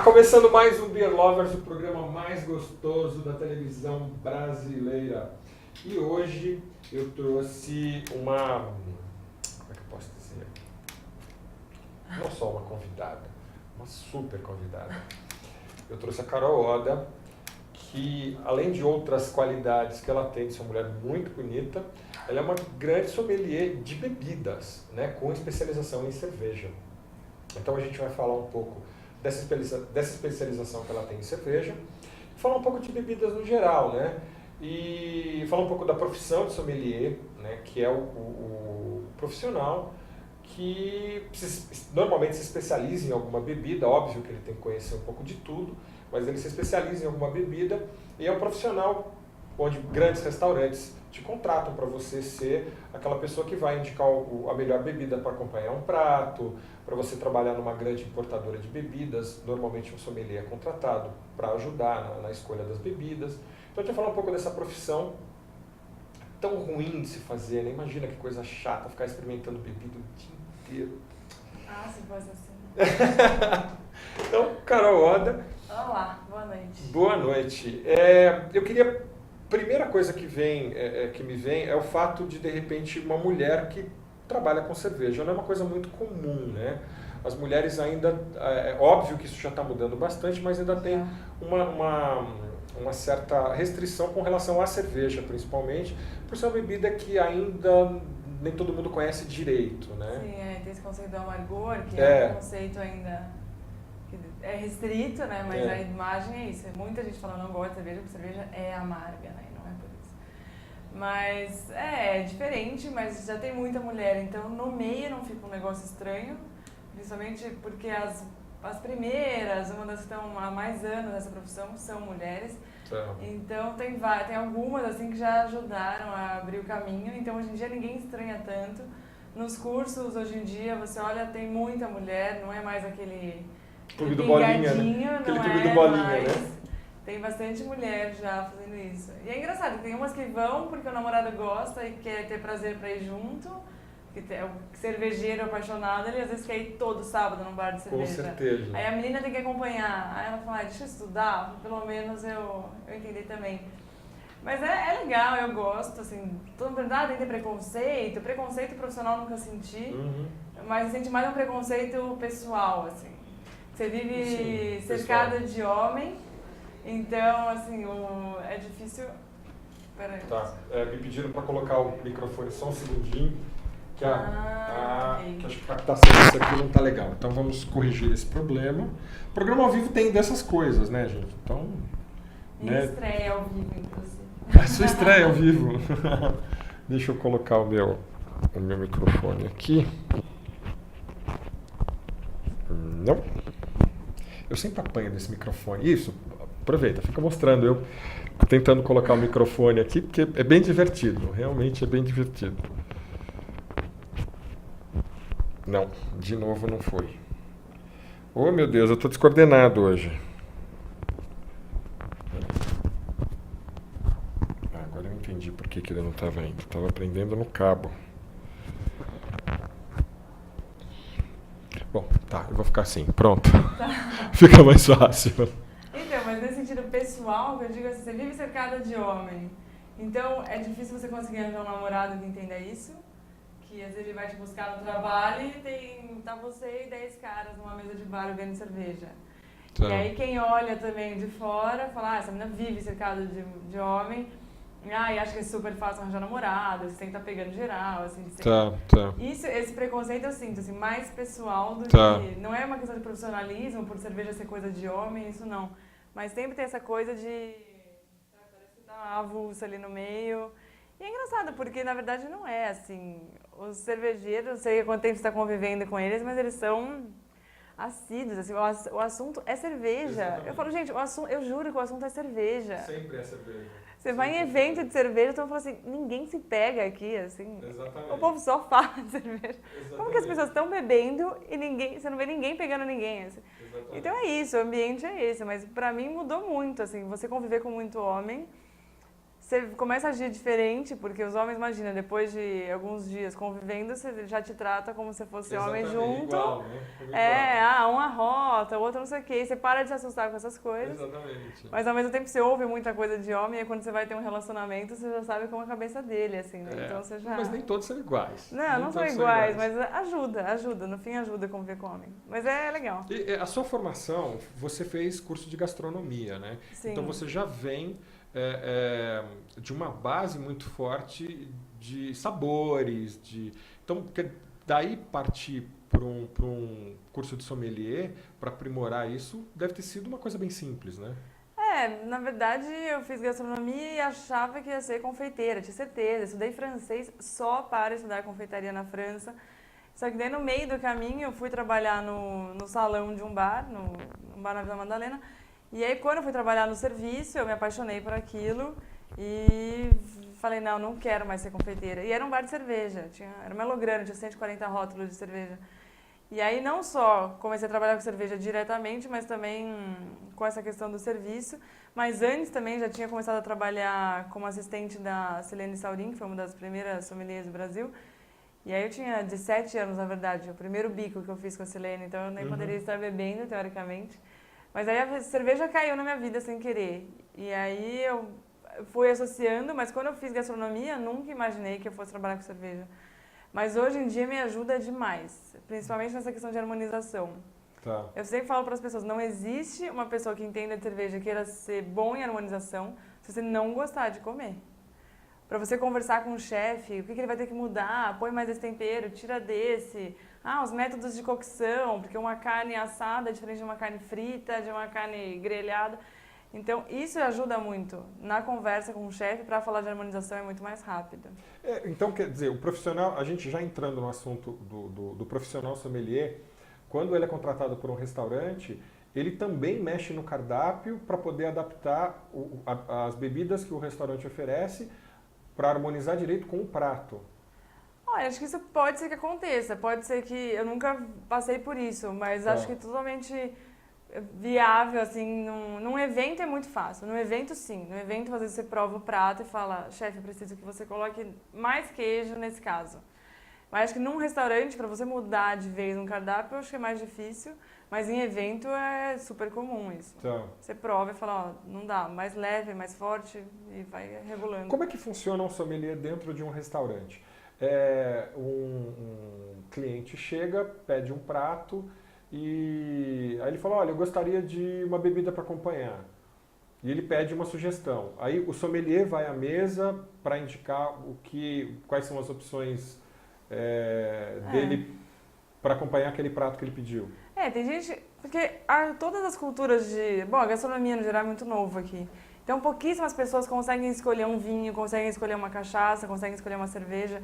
Começando mais um Beer Lovers, o programa mais gostoso da televisão brasileira. E hoje eu trouxe uma... Como é que eu posso dizer? Não só uma convidada, uma super convidada. Eu trouxe a Carol Oda, que além de outras qualidades que ela tem de ser uma mulher muito bonita, ela é uma grande sommelier de bebidas, né, com especialização em cerveja. Então a gente vai falar um pouco dessa especialização que ela tem em cerveja, falar um pouco de bebidas no geral, né? E falar um pouco da profissão de sommelier, né? Que é o profissional que normalmente se especializa em alguma bebida, óbvio que ele tem que conhecer um pouco de tudo, mas ele se especializa em alguma bebida e é um profissional onde grandes restaurantes te contratam para você ser aquela pessoa que vai indicar a melhor bebida para acompanhar um prato, para você trabalhar numa grande importadora de bebidas. Normalmente um sommelier é contratado para ajudar na escolha das bebidas. Então a gente vai falar um pouco dessa profissão tão ruim de se fazer, né? Imagina que coisa chata ficar experimentando bebida o dia inteiro. Ah, se fosse assim. Então, Carol Oda. Olá, boa noite. Boa noite. Eu queria... Primeira coisa que me vem é o fato de repente, uma mulher que trabalha com cerveja. Não é uma coisa muito comum, né? As mulheres ainda... É óbvio que isso já está mudando bastante, mas ainda tem uma certa restrição com relação à cerveja, principalmente, por ser uma bebida que ainda nem todo mundo conhece direito, né? Sim, tem esse conceito do amargor, que é um conceito ainda... É restrito, né? Mas a imagem é isso. Muita gente fala não gosta de cerveja, porque cerveja é amarga, né? Não é por isso. Mas é diferente, mas já tem muita mulher. Então no meio não fica um negócio estranho, principalmente porque as primeiras, uma das que estão há mais anos nessa profissão, são mulheres. Então tem algumas assim que já ajudaram a abrir o caminho. Então hoje em dia ninguém estranha tanto. Nos cursos hoje em dia você olha, tem muita mulher, não é mais aquele... Clube do Bolinha, né? Aquele clube do Bolinha, né? Tem bastante mulher já fazendo isso. E é engraçado, tem umas que vão porque o namorado gosta e quer ter prazer pra ir junto. O cervejeiro apaixonado, ele às vezes quer ir todo sábado num bar de cerveja. Com certeza. Aí a menina tem que acompanhar. Aí ela fala, deixa eu estudar, pelo menos eu entender também. Mas é legal, eu gosto, assim, todo mundo pergunta, tem que ter preconceito. Preconceito profissional nunca senti, mas eu senti mais um preconceito pessoal, assim. Você vive cercada de homem, então, assim, é difícil... Peraí. Tá, me pediram para colocar o microfone só um segundinho, que acho que a captação disso aqui não tá legal. Então vamos corrigir esse problema. O programa ao vivo tem dessas coisas, né, gente? Então... Minha estreia ao vivo, inclusive. A sua estreia ao vivo. Deixa eu colocar o meu microfone aqui. Não. Eu sempre apanho desse microfone. Isso, aproveita, fica mostrando. Eu tentando colocar o microfone aqui, porque é bem divertido. Realmente é bem divertido. Não, de novo não foi. Oh, meu Deus, eu estou descoordenado hoje. Agora eu entendi por que ele não estava indo. Estava prendendo no cabo. Bom, tá, eu vou ficar assim, pronto. Tá. Fica mais fácil. Então, mas nesse sentido pessoal, que eu digo assim, você vive cercada de homem. Então, é difícil você conseguir arranjar um namorado que entenda isso. Que às vezes ele vai te buscar no trabalho e tá você e 10 caras numa mesa de bar bebendo cerveja. Tá. E aí quem olha também de fora, fala, essa menina vive cercada de homem. E acha que é super fácil arranjar namorado, você tem que estar pegando geral, assim. Tá. Esse preconceito eu sinto, assim, mais pessoal do que... Não é uma questão de profissionalismo, por cerveja ser coisa de homem, isso não. Mas sempre tem essa coisa de... Parece que tá uma avulsa ali no meio. E é engraçado, porque na verdade não é, assim... Os cervejeiros, não sei quanto tempo você está convivendo com eles, mas eles são assíduos, assim, o assunto é cerveja. Exatamente. Eu falo, gente, eu juro que o assunto é cerveja. Sempre é cerveja. Você vai em evento de cerveja, então eu falo assim, ninguém se pega aqui, assim. Exatamente. O povo só fala de cerveja. Exatamente. Como que as pessoas estão bebendo e você não vê ninguém pegando ninguém, assim. Então é isso, o ambiente é esse, mas pra mim mudou muito, assim, você conviver com muito homem, você começa a agir diferente, porque os homens, imagina, depois de alguns dias convivendo, você já te trata como se fosse Exatamente, homem junto. igual, né? Um arrota, o outro não sei o quê. E você para de se assustar com essas coisas. Exatamente. Mas ao mesmo tempo você ouve muita coisa de homem, e quando você vai ter um relacionamento, você já sabe como é a cabeça dele, assim, né? Então você já... Mas nem todos são iguais. Não são iguais, mas ajuda. No fim ajuda a conviver com homem. Mas é legal. E a sua formação, você fez curso de gastronomia, né? Sim. Então você já vem de uma base muito forte de sabores, então daí partir para um curso de sommelier para aprimorar isso deve ter sido uma coisa bem simples, né? Na verdade eu fiz gastronomia e achava que ia ser confeiteira, tinha certeza. Estudei francês só para estudar confeitaria na França. Só que daí no meio do caminho eu fui trabalhar no salão de um bar, no bar na Vila Madalena. E aí quando eu fui trabalhar no serviço, eu me apaixonei por aquilo e falei, não quero mais ser confeiteira. E era um bar de cerveja, era uma Melograno, tinha 140 rótulos de cerveja. E aí não só comecei a trabalhar com cerveja diretamente, mas também com essa questão do serviço. Mas antes também já tinha começado a trabalhar como assistente da Silene Saurin, que foi uma das primeiras sommeliers do Brasil. E aí eu tinha 17 anos, na verdade, o primeiro bico que eu fiz com a Silene, então eu nem poderia estar bebendo, teoricamente. Mas aí a cerveja caiu na minha vida sem querer. E aí eu fui associando, mas quando eu fiz gastronomia, nunca imaginei que eu fosse trabalhar com cerveja. Mas hoje em dia me ajuda demais, principalmente nessa questão de harmonização. Tá. Eu sempre falo para as pessoas, não existe uma pessoa que entenda de cerveja e queira ser bom em harmonização se você não gostar de comer. Para você conversar com o chefe, o que ele vai ter que mudar, põe mais esse tempero, tira desse. Os métodos de cocção, porque uma carne assada é diferente de uma carne frita, de uma carne grelhada. Então, isso ajuda muito na conversa com o chefe, para falar de harmonização é muito mais rápido. Então, quer dizer, o profissional, a gente já entrando no assunto do profissional sommelier, quando ele é contratado por um restaurante, ele também mexe no cardápio para poder adaptar as bebidas que o restaurante oferece para harmonizar direito com o prato. Olha, acho que isso pode ser que aconteça, pode ser que... Eu nunca passei por isso, mas acho que é totalmente viável, assim, num evento é muito fácil. No evento, sim. No evento, às vezes, você prova o prato e fala, chefe, eu preciso que você coloque mais queijo nesse caso. Mas acho que num restaurante, para você mudar de vez um cardápio, eu acho que é mais difícil. Mas em evento é super comum isso. Tá. Você prova e fala, não dá, mais leve, mais forte e vai regulando. Como é que funciona um sommelier dentro de um restaurante? Um cliente chega, pede um prato e aí ele fala, olha, eu gostaria de uma bebida para acompanhar. E ele pede uma sugestão. Aí o sommelier vai à mesa para indicar quais são as opções dele para acompanhar aquele prato que ele pediu. Tem gente... Porque todas as culturas Bom, a gastronomia no geral é muito novo aqui. Então pouquíssimas pessoas conseguem escolher um vinho, conseguem escolher uma cachaça, conseguem escolher uma cerveja.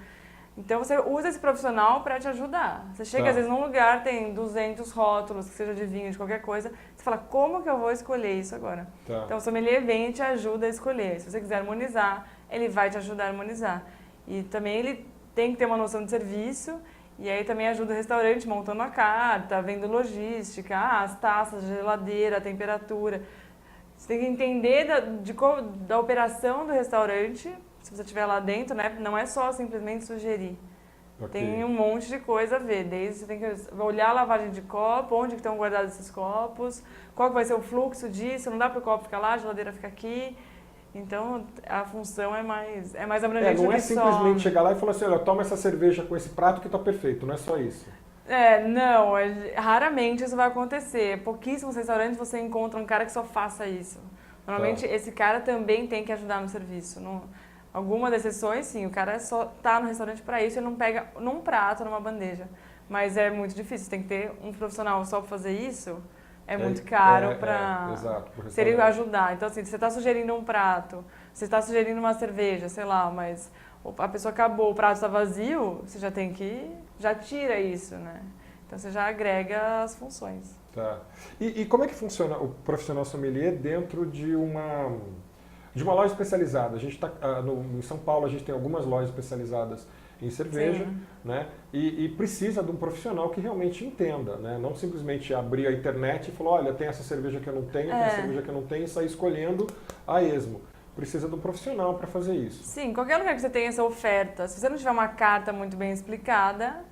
Então você usa esse profissional para te ajudar. Você chega às vezes num lugar, tem 200 rótulos, que seja de vinho, de qualquer coisa. Você fala, como que eu vou escolher isso agora? Tá. Então o sommelier vem e te ajuda a escolher. Se você quiser harmonizar, ele vai te ajudar a harmonizar. E também ele tem que ter uma noção de serviço. E aí também ajuda o restaurante montando a carta, vendo logística, as taças, a geladeira, a temperatura. Você tem que entender da operação do restaurante, se você estiver lá dentro, né? Não é só simplesmente sugerir. Okay. Tem um monte de coisa a ver. Desde você tem que olhar a lavagem de copo, onde estão guardados esses copos, qual que vai ser o fluxo disso, não dá para o copo ficar lá, a geladeira fica aqui. Então, a função é mais abrangente do que não é simplesmente só... chegar lá e falar assim, olha, toma essa cerveja com esse prato que está perfeito, não é só isso. Não, raramente isso vai acontecer. Pouquíssimos restaurantes você encontra um cara que só faça isso. Normalmente, esse cara também tem que ajudar no serviço. Algumas exceções, sim, o cara só tá no restaurante para isso, ele não pega num prato, numa bandeja. Mas é muito difícil, tem que ter um profissional só para fazer isso. É muito caro para ele ajudar. Então, assim, você está sugerindo um prato, você está sugerindo uma cerveja, sei lá, mas a pessoa acabou, o prato está vazio, você já tira isso, né? Então, você já agrega as funções. Tá. E como é que funciona o profissional sommelier dentro de uma loja especializada? A gente está em São Paulo, a gente tem algumas lojas especializadas em cerveja, né? E precisa de um profissional que realmente entenda, né? Não simplesmente abrir a internet e falar, olha, tem essa cerveja que eu não tenho, tem essa cerveja que eu não tenho, e sair escolhendo a esmo. precisa de um profissional para fazer isso. Sim, qualquer lugar que você tenha essa oferta, se você não tiver uma carta muito bem explicada,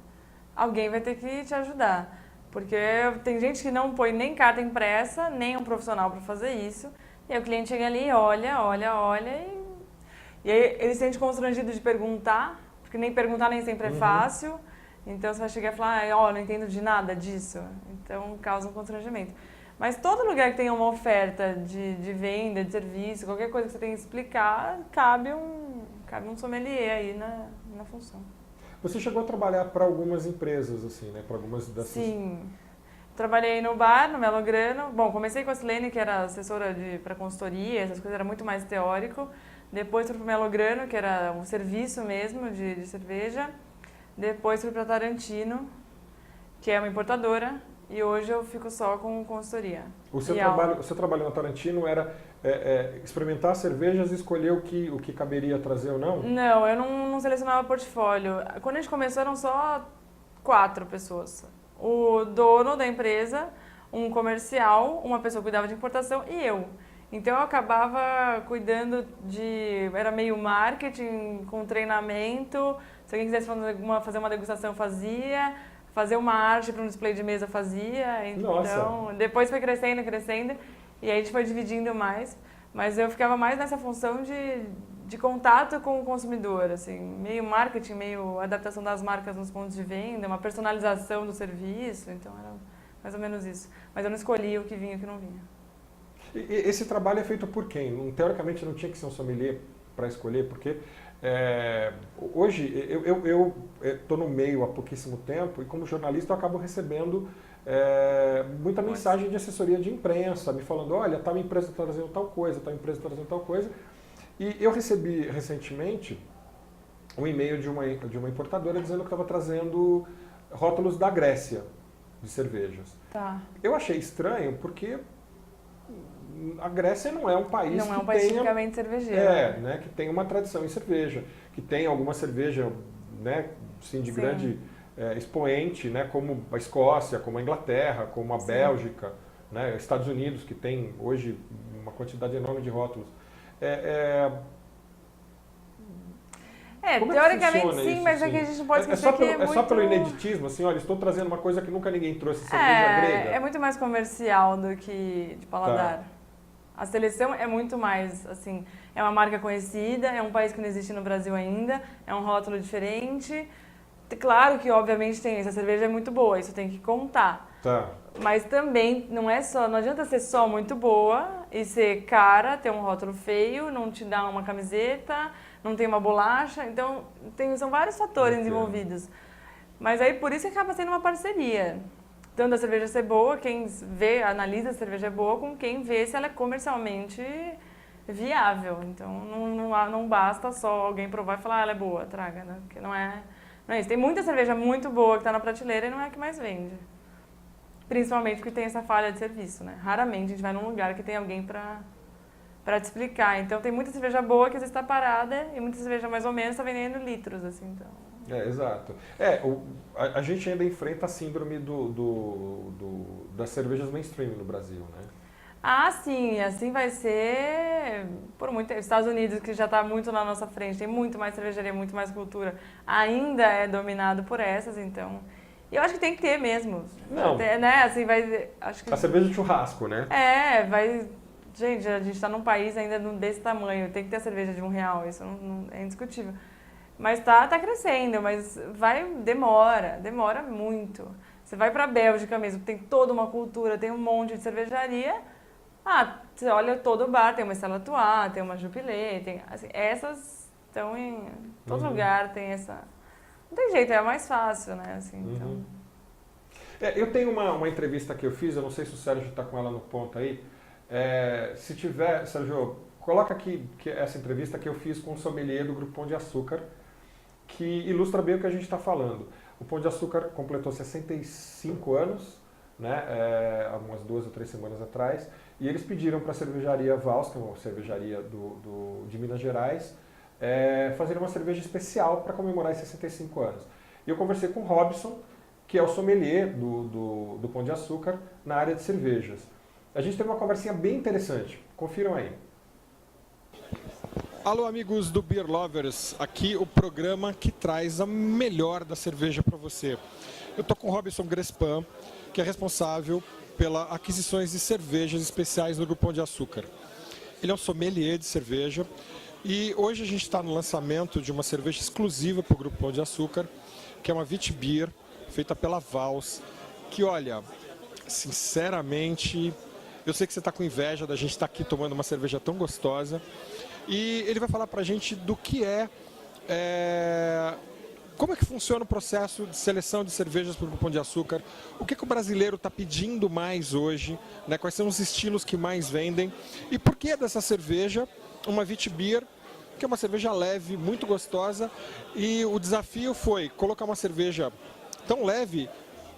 alguém vai ter que te ajudar. Porque tem gente que não põe nem carta impressa, nem um profissional para fazer isso. E aí o cliente chega ali, olha e aí ele se sente constrangido de perguntar, porque nem perguntar nem sempre é fácil. Então você vai chegar e falar, não entendo de nada disso. Então causa um constrangimento. Mas todo lugar que tenha uma oferta de venda, de serviço, qualquer coisa que você tenha que explicar, cabe um sommelier aí na função. Você chegou a trabalhar para algumas empresas, assim, né? Para algumas dessas... Sim. Trabalhei no bar, no Melograno. Bom, comecei com a Silene, que era assessora para consultoria, essas coisas, era muito mais teórico. Depois fui para o Melograno, que era um serviço mesmo de cerveja. Depois fui para a Tarantino, que é uma importadora. E hoje eu fico só com consultoria. O seu trabalho na Tarantino era experimentar cervejas e escolher o que caberia trazer ou não? Não, eu não selecionava portfólio. Quando a gente começou eram só 4 pessoas. O dono da empresa, um comercial, uma pessoa que cuidava de importação e eu. Então eu acabava cuidando era meio marketing, com treinamento. Se alguém quisesse fazer uma degustação, fazia. Fazer uma arte para um display de mesa fazia, então Nossa. Depois foi crescendo, e aí a gente foi dividindo mais, mas eu ficava mais nessa função de contato com o consumidor, assim, meio marketing, meio adaptação das marcas nos pontos de venda, uma personalização do serviço, então era mais ou menos isso. Mas eu não escolhia o que vinha e o que não vinha. E esse trabalho é feito por quem? Teoricamente não tinha que ser um sommelier para escolher, porque... hoje eu estou no meio há pouquíssimo tempo e como jornalista eu acabo recebendo muita mensagem de assessoria de imprensa me falando, olha, tal empresa está trazendo tal coisa, tal empresa está trazendo tal coisa. E eu recebi recentemente um e-mail de uma importadora dizendo que estava trazendo rótulos da Grécia de cervejas. Tá. Eu achei estranho porque a Grécia não é um país não é um país tipicamente cervejeiro. Né, que tem uma tradição em cerveja, que tem alguma cerveja, né, assim, de grande expoente, né, como a Escócia, como a Inglaterra, como a Bélgica, né, Estados Unidos, que tem hoje uma quantidade enorme de rótulos. Teoricamente sim, isso, mas assim? É que a gente não pode esquecer que é só pelo ineditismo, assim, olha, estou trazendo uma coisa que nunca ninguém trouxe, cerveja grega. É muito mais comercial do que de paladar. Tá. A seleção é muito mais, assim, é uma marca conhecida, é um país que não existe no Brasil ainda, é um rótulo diferente. Claro que, obviamente, essa cerveja é muito boa, isso tem que contar. Tá. Mas também não adianta ser só muito boa e ser cara, ter um rótulo feio, não te dar uma camiseta, não ter uma bolacha. Então, são vários fatores envolvidos. Mas aí, por isso que acaba sendo uma parceria. Tanto a cerveja ser boa, quem analisa a cerveja é boa, com quem vê se ela é comercialmente viável. Então, não basta só alguém provar e falar, ela é boa, traga, né? Porque não é isso. Tem muita cerveja muito boa que está na prateleira e não é a que mais vende. Principalmente porque tem essa falha de serviço, né? Raramente a gente vai num lugar que tem alguém para te explicar. Então, tem muita cerveja boa que às vezes está parada e muita cerveja mais ou menos está vendendo litros, assim, então... Exato. A gente ainda enfrenta a síndrome das cervejas mainstream no Brasil, né? Ah, sim, assim vai ser por muito tempo. Estados Unidos, que já está muito na nossa frente, tem muito mais cervejaria, muito mais cultura, ainda é dominado por essas, então... E eu acho que tem que ter mesmo. Não. Né? Assim, acho que... A cerveja de churrasco, né? Gente, a gente está num país ainda desse tamanho, tem que ter a cerveja de R$1, isso não é indiscutível. Mas tá crescendo, mas demora muito. Você vai para a Bélgica mesmo, tem toda uma cultura, tem um monte de cervejaria. Você olha todo o bar, tem uma Stella Artois, tem uma Jupiler, assim, essas estão em todo lugar, tem essa... Não tem jeito, é mais fácil, né? Assim, então... Eu tenho uma entrevista que eu fiz, eu não sei se o Sérgio está com ela no ponto aí. Se tiver, Sérgio, coloca aqui essa entrevista que eu fiz com o sommelier do Grupo Pão de Açúcar, que ilustra bem o que a gente está falando. O Pão de Açúcar completou 65 anos, né, há umas 2 ou 3 semanas atrás, e eles pediram para a cervejaria Vals, que é uma cervejaria de Minas Gerais, fazer uma cerveja especial para comemorar esses 65 anos. E eu conversei com o Robson, que é o sommelier do Pão de Açúcar na área de cervejas. A gente teve uma conversinha bem interessante. Confiram aí. Alô, amigos do Beer Lovers, aqui o programa que traz a melhor da cerveja para você. Eu tô com o Robson Grespan, que é responsável pelas aquisições de cervejas especiais no Grupo Pão de Açúcar. Ele é um sommelier de cerveja e hoje a gente está no lançamento de uma cerveja exclusiva para o Grupo Pão de Açúcar, que é uma Witbier, feita pela Vals, que olha, sinceramente, eu sei que você está com inveja da gente estar aqui tomando uma cerveja tão gostosa. E ele vai falar para a gente do que como é que funciona o processo de seleção de cervejas para o Pão de Açúcar, o que o brasileiro está pedindo mais hoje, né? Quais são os estilos que mais vendem e por que dessa cerveja, uma Witbier, que é uma cerveja leve, muito gostosa, e o desafio foi colocar uma cerveja tão leve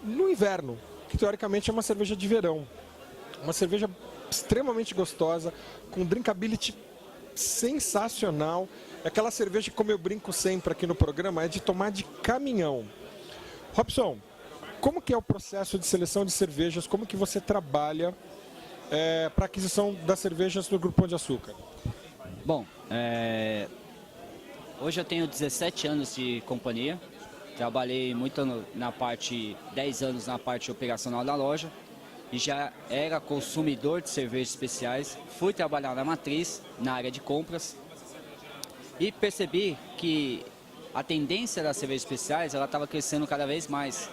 no inverno, que teoricamente é uma cerveja de verão, uma cerveja extremamente gostosa, com drinkability sensacional. Aquela cerveja que, como eu brinco sempre aqui no programa, é de tomar de caminhão. Robson, como que é o processo de seleção de cervejas? Como que você trabalha para a aquisição das cervejas no Grupo Pão de Açúcar? Bom, hoje eu tenho 17 anos de companhia. Trabalhei muito na parte, 10 anos na parte operacional da loja. E já era consumidor de cervejas especiais, fui trabalhar na matriz, na área de compras, e percebi que a tendência das cervejas especiais estava crescendo cada vez mais.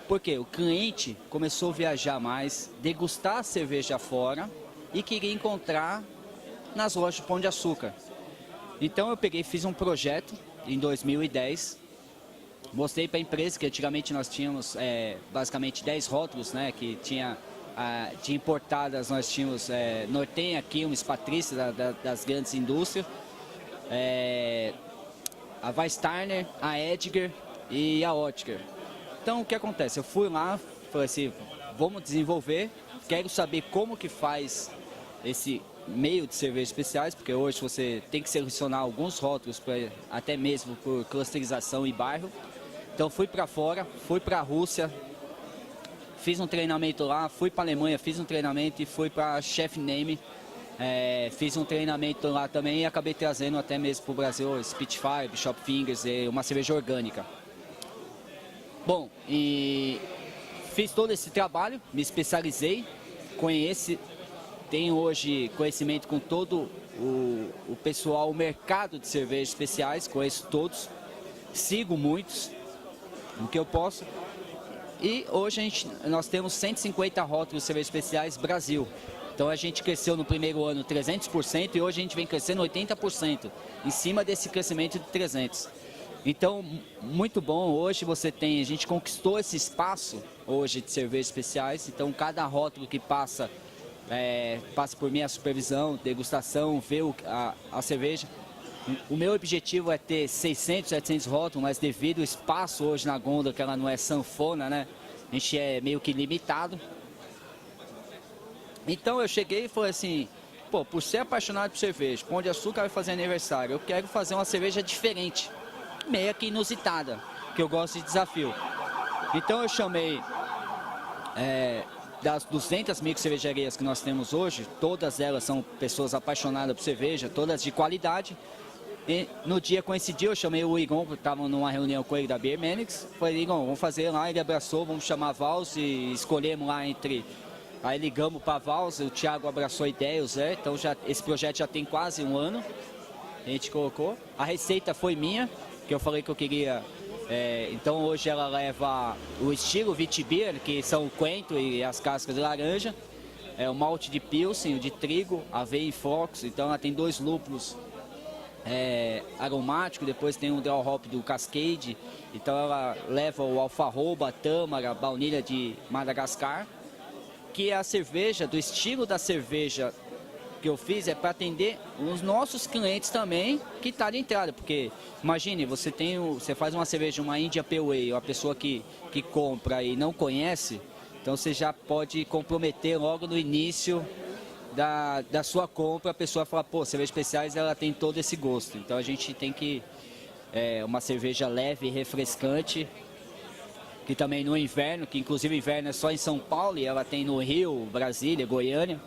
Porque o cliente começou a viajar mais, degustar a cerveja fora e queria encontrar nas lojas de Pão de Açúcar. Então eu peguei e fiz um projeto em 2010, mostrei para a empresa que antigamente nós tínhamos basicamente 10 rótulos, né, que tinha de importadas, nós tínhamos Nortenha, Quilmes, Patrícia, das grandes indústrias, a Weissteiner, a Edgar e a Oetker. Então o que acontece? Eu fui lá, falei assim, vamos desenvolver, quero saber como que faz esse meio de cervejas especiais, porque hoje você tem que selecionar alguns rótulos, até mesmo por clusterização e bairro. Então fui para fora, fui para a Rússia, fiz um treinamento lá, fui para a Alemanha, fiz um treinamento e fui para Chef Name. Fiz um treinamento lá também e acabei trazendo até mesmo para o Brasil Spitfire, Bishop Fingers, uma cerveja orgânica. Bom, e fiz todo esse trabalho, me especializei, tenho hoje conhecimento com todo o pessoal, o mercado de cervejas especiais, conheço todos, sigo muitos, o que eu posso. E hoje nós temos 150 rótulos de cervejas especiais Brasil. Então a gente cresceu no primeiro ano 300% e hoje a gente vem crescendo 80%, em cima desse crescimento de 300%. Então, muito bom, hoje a gente conquistou esse espaço hoje de cervejas especiais, então cada rótulo que passa por minha supervisão, degustação, ver a cerveja. O meu objetivo é ter 600, 700 rótulos, mas devido ao espaço hoje na gôndola, que ela não é sanfona, né? A gente é meio que limitado. Então eu cheguei e falei assim, pô, por ser apaixonado por cerveja, Pão de Açúcar vai fazer aniversário, eu quero fazer uma cerveja diferente, meio que inusitada, que eu gosto de desafio. Então eu chamei das 200 micro cervejarias que nós temos hoje, todas elas são pessoas apaixonadas por cerveja, todas de qualidade. E no dia coincidiu, eu chamei o Igor, que estava numa reunião com ele da Beer Mechanics. Falei, Igor, vamos fazer lá, ele abraçou, vamos chamar a Vals e escolhemos lá entre... Aí ligamos para a Vals, o Thiago abraçou a ideia, o Zé, então esse projeto já tem quase um ano, a gente colocou. A receita foi minha, que eu falei que eu queria... então hoje ela leva o estilo Witbier, que são o coentro e as cascas de laranja, o malte de Pilsen, o de trigo, aveia e flocos, então ela tem 2 lúpulos aromático, depois tem o draw hop do Cascade, então ela leva o alfarroba, a tâmara, a baunilha de Madagascar, que é a cerveja, do estilo da cerveja que eu fiz é para atender os nossos clientes também que está de entrada, porque imagine, você faz uma cerveja, uma India Pale Ale, uma pessoa que compra e não conhece, então você já pode comprometer logo no início da sua compra, a pessoa fala, pô, cervejas especiais ela tem todo esse gosto, então a gente tem que uma cerveja leve e refrescante, que também no inverno, que inclusive o inverno é só em São Paulo e ela tem no Rio, Brasília, Goiânia.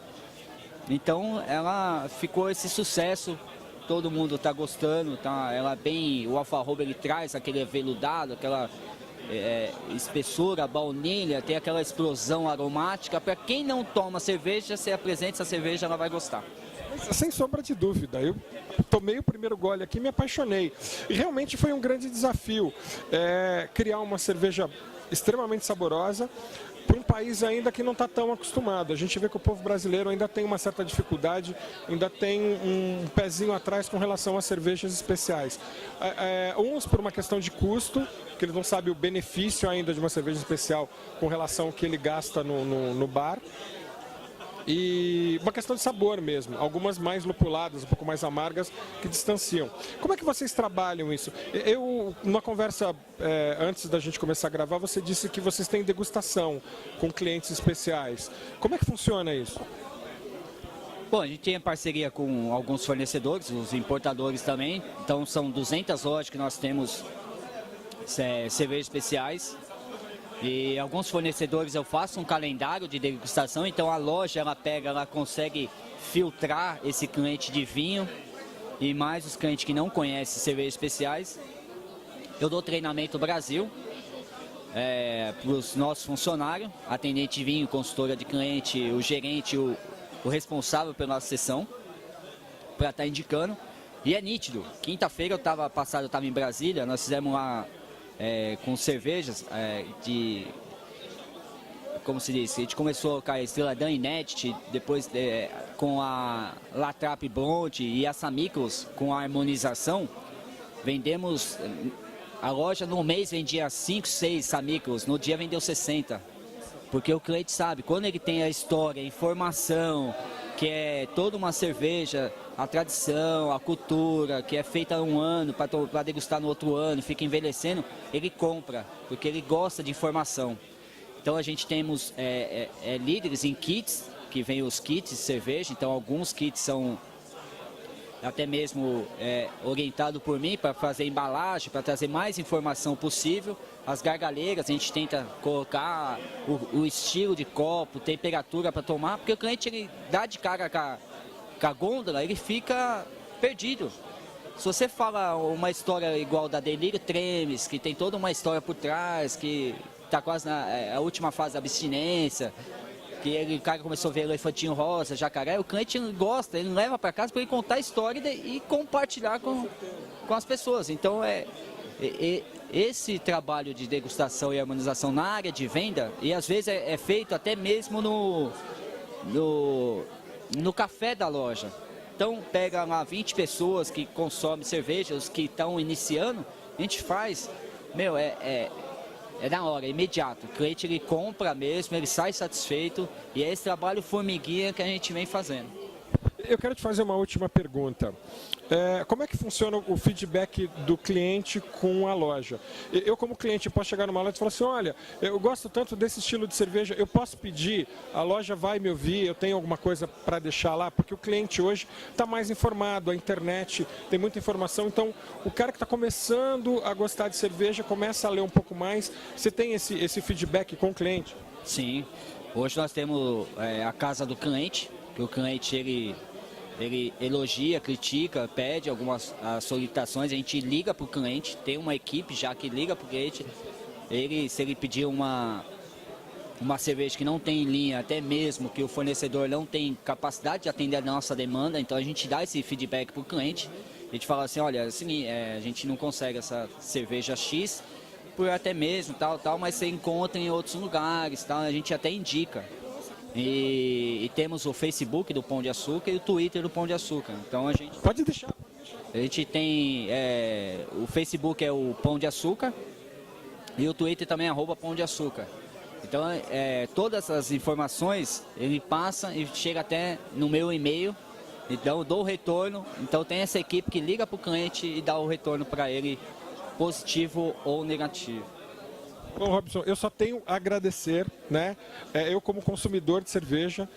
Então ela ficou esse sucesso todo mundo está gostando, tá? Ela bem, o alfarroba ele traz aquele aveludado, aquela espessura, baunilha, tem aquela explosão aromática. Para quem não toma cerveja, você apresenta essa cerveja, ela vai gostar. Sem sombra de dúvida, eu tomei o primeiro gole aqui e me apaixonei. E realmente foi um grande desafio criar uma cerveja extremamente saborosa para um país ainda que não está tão acostumado. A gente vê que o povo brasileiro ainda tem uma certa dificuldade, ainda tem um pezinho atrás com relação às cervejas especiais. Uns por uma questão de custo, que eles não sabem o benefício ainda de uma cerveja especial com relação ao que ele gasta no bar. E uma questão de sabor mesmo, algumas mais lupuladas, um pouco mais amargas, que distanciam. Como é que vocês trabalham isso? Numa conversa antes da gente começar a gravar, você disse que vocês têm degustação com clientes especiais. Como é que funciona isso? Bom, a gente tem parceria com alguns fornecedores, os importadores também. Então são 200 lojas que nós temos cervejas especiais. E alguns fornecedores eu faço um calendário de degustação, então a loja ela consegue filtrar esse cliente de vinho e mais os clientes que não conhecem cervejas especiais. Eu dou treinamento Brasil para os nossos funcionários, atendente de vinho, consultora de cliente, o gerente, o responsável pela nossa sessão, para estar indicando. E é nítido, quinta-feira eu estava em Brasília, nós fizemos lá com cervejas como se diz, a gente começou com a Estrela Dan Inédit, depois com a Latrap Bronte e a Samicos com a harmonização. Vendemos, a loja no mês vendia 5, 6 Samicos, no dia vendeu 60. Porque o cliente sabe, quando ele tem a história, a informação, que é toda uma cerveja, a tradição, a cultura, que é feita um ano para degustar no outro ano, fica envelhecendo, ele compra, porque ele gosta de informação. Então a gente temos líderes em kits, que vem os kits de cerveja, então alguns kits são até mesmo orientados por mim para fazer embalagem, para trazer mais informação possível. As gargalheiras a gente tenta colocar o estilo de copo, temperatura para tomar, porque o cliente ele dá de cara com a gôndola, ele fica perdido. Se você fala uma história igual da Delírio Tremes, que tem toda uma história por trás, que está quase na última fase da abstinência, que o cara começou a ver elefantinho rosa, jacaré, o cliente gosta, ele leva para casa para ele contar a história e compartilhar com as pessoas. Então esse trabalho de degustação e harmonização na área de venda, e às vezes é feito até mesmo no café da loja. Então pega lá 20 pessoas que consomem cerveja, os que estão iniciando, a gente faz, é na hora, é imediato. O cliente ele compra mesmo, ele sai satisfeito e é esse trabalho formiguinha que a gente vem fazendo. Eu quero te fazer uma última pergunta. Como é que funciona o feedback do cliente com a loja? Eu, como cliente, posso chegar numa loja e falar assim, olha, eu gosto tanto desse estilo de cerveja, eu posso pedir, a loja vai me ouvir, eu tenho alguma coisa para deixar lá? Porque o cliente hoje está mais informado, a internet tem muita informação, então o cara que está começando a gostar de cerveja começa a ler um pouco mais. Você tem esse feedback com o cliente? Sim, hoje nós temos a casa do cliente, que o cliente ele elogia, critica, pede algumas solicitações, a gente liga para o cliente, tem uma equipe já que liga para o cliente, se ele pedir uma cerveja que não tem em linha, até mesmo que o fornecedor não tem capacidade de atender a nossa demanda, então a gente dá esse feedback para o cliente, a gente fala assim, olha, assim, a gente não consegue essa cerveja X, por até mesmo tal, mas você encontra em outros lugares, tal, a gente até indica. E temos o Facebook do Pão de Açúcar e o Twitter do Pão de Açúcar. Então a gente... Pode deixar. A gente tem... o Facebook é o Pão de Açúcar e o Twitter também é @Pão de Açúcar. Então todas as informações ele passa e chega até no meu e-mail. Então eu dou o retorno. Então tem essa equipe que liga para o cliente e dá o retorno para ele, positivo ou negativo. Bom, Robson, eu só tenho a agradecer, né? Eu como consumidor de cerveja,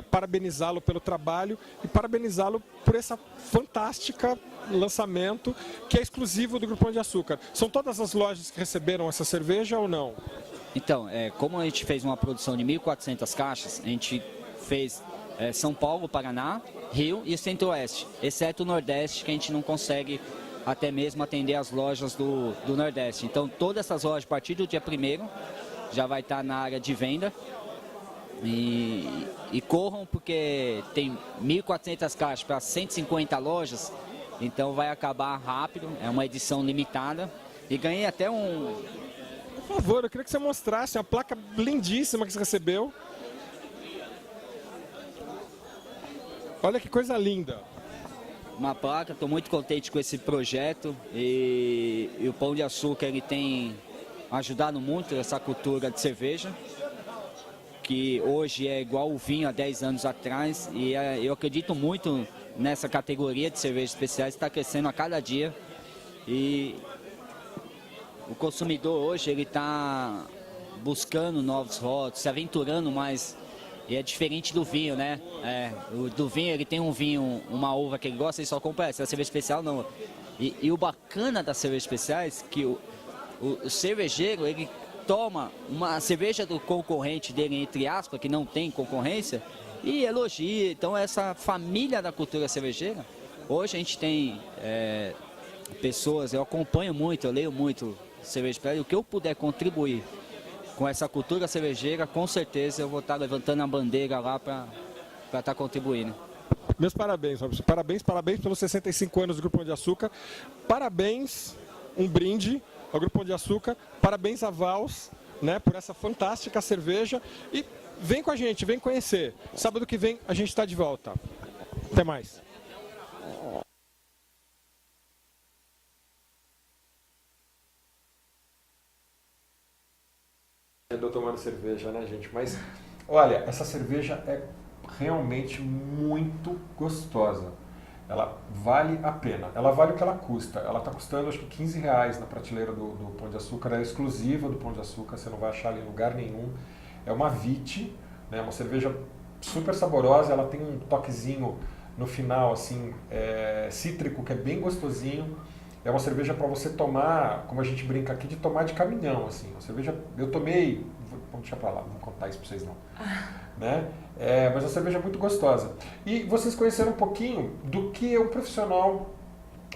parabenizá-lo pelo trabalho e parabenizá-lo por essa fantástica lançamento que é exclusivo do Grupo Pão de Açúcar. São todas as lojas que receberam essa cerveja ou não? Então, como a gente fez uma produção de 1.400 caixas, a gente fez São Paulo, Paraná, Rio e Centro-Oeste, exceto o Nordeste, que a gente não consegue até mesmo atender as lojas do Nordeste. Então, todas essas lojas, a partir do dia 1º, já vai estar na área de venda. E corram, porque tem 1.400 caixas para 150 lojas, então vai acabar rápido, é uma edição limitada. E ganhei até um... Por favor, eu queria que você mostrasse uma placa lindíssima que você recebeu. Olha que coisa linda. Uma placa, estou muito contente com esse projeto e o Pão de Açúcar ele tem ajudado muito essa cultura de cerveja, que hoje é igual o vinho há 10 anos atrás, e eu acredito muito nessa categoria de cervejas especiais, está crescendo a cada dia, e o consumidor hoje ele está buscando novos rótulos, se aventurando mais, e é diferente do vinho, né? Do vinho ele tem um vinho, uma uva que ele gosta, ele só compra essa, a cerveja especial não. E o bacana das cervejas especiais, que o cervejeiro, ele toma uma cerveja do concorrente dele, entre aspas, que não tem concorrência, e elogia. Então, essa família da cultura cervejeira, hoje a gente tem pessoas, eu acompanho muito, eu leio muito cerveja especial, e o que eu puder contribuir com essa cultura cervejeira, com certeza eu vou estar levantando a bandeira lá para estar contribuindo. Meus parabéns, Robson. Parabéns pelos 65 anos do Grupo Pão de Açúcar. Parabéns, um brinde ao Grupo Pão de Açúcar. Parabéns a Vals, né, por essa fantástica cerveja. E vem com a gente, vem conhecer. Sábado que vem a gente está de volta. Até mais. Andou tomando cerveja, né, gente? Mas, olha, essa cerveja é realmente muito gostosa. Ela vale a pena. Ela vale o que ela custa. Ela está custando, acho que R$15 na prateleira do Pão de Açúcar. É exclusiva do Pão de Açúcar, você não vai achar ela em lugar nenhum. É uma Vite, né? Uma cerveja super saborosa. Ela tem um toquezinho no final, assim, cítrico, que é bem gostosinho. É uma cerveja para você tomar, como a gente brinca aqui, de tomar de caminhão, assim. Uma cerveja, eu tomei, vamos deixar para lá, não vou contar isso para vocês não. Né? Mas é uma cerveja muito gostosa. E vocês conheceram um pouquinho do que o profissional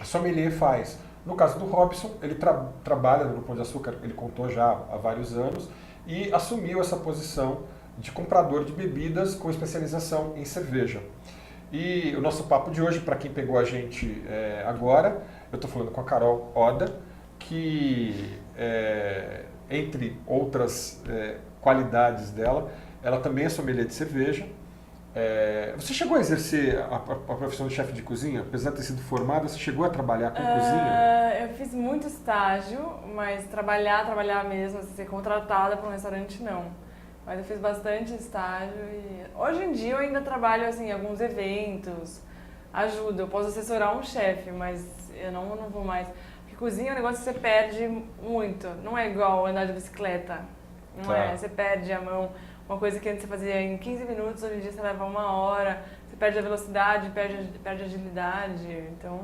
sommelier faz. No caso do Robson, ele trabalha no Pão de Açúcar, ele contou já há vários anos, e assumiu essa posição de comprador de bebidas com especialização em cerveja. E o nosso papo de hoje, para quem pegou a gente agora, eu estou falando com a Carol Oda, que, entre outras qualidades dela, ela também é sommelier de cerveja. Você chegou a exercer a profissão de chefe de cozinha? Apesar de ter sido formada, você chegou a trabalhar com cozinha? Eu fiz muito estágio, mas trabalhar mesmo, assim, ser contratada para um restaurante, não. Mas eu fiz bastante estágio e hoje em dia eu ainda trabalho assim, em alguns eventos, ajudo. Eu posso assessorar um chefe, mas eu não vou mais. Porque cozinha é um negócio que você perde muito. Não é igual andar de bicicleta. Não é? Você perde a mão. Uma coisa que antes você fazia em 15 minutos, hoje em dia você leva 1 hora. Você perde a velocidade, perde a agilidade. Então,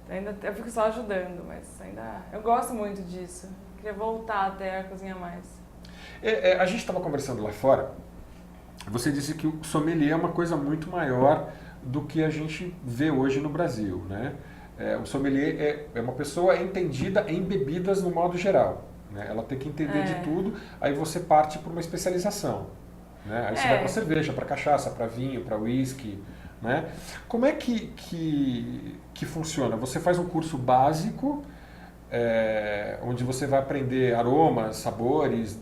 ainda eu fico só ajudando, mas ainda eu gosto muito disso. Queria voltar até a cozinhar mais. A gente estava conversando lá fora, você disse que o sommelier é uma coisa muito maior do que a gente vê hoje no Brasil, né? O sommelier é uma pessoa entendida em bebidas no modo geral, né? Ela tem que entender de tudo, aí você parte para uma especialização, né? Aí você vai para cerveja, para cachaça, para vinho, para whisky, né? Como é que funciona? Você faz um curso básico, onde você vai aprender aromas, sabores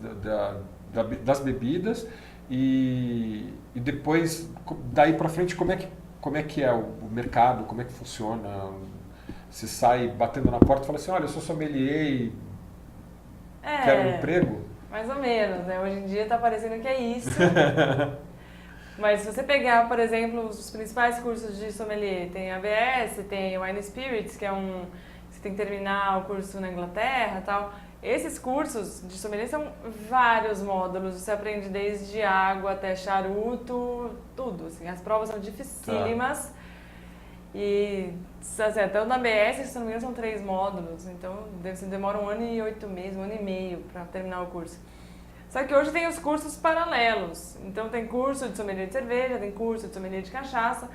das bebidas e depois, daí para frente, como é que é o mercado, como é que funciona? Você sai batendo na porta e fala assim, olha, eu sou sommelier e quero um emprego? Mais ou menos, né? Hoje em dia está parecendo que é isso. Mas se você pegar, por exemplo, os principais cursos de sommelier, tem a ABS, tem o Wine Spirits, que é você tem que terminar o curso na Inglaterra e tal. Esses cursos de sommelier são vários módulos, você aprende desde água até charuto, tudo, assim. As provas são dificílimas e assim, até o da ABS, se não me engano, são 3 módulos, então demora 1 ano e 8 meses, 1 ano e meio para terminar o curso. Só que hoje tem os cursos paralelos, então tem curso de sommelier de cerveja, tem curso de sommelier de cachaça,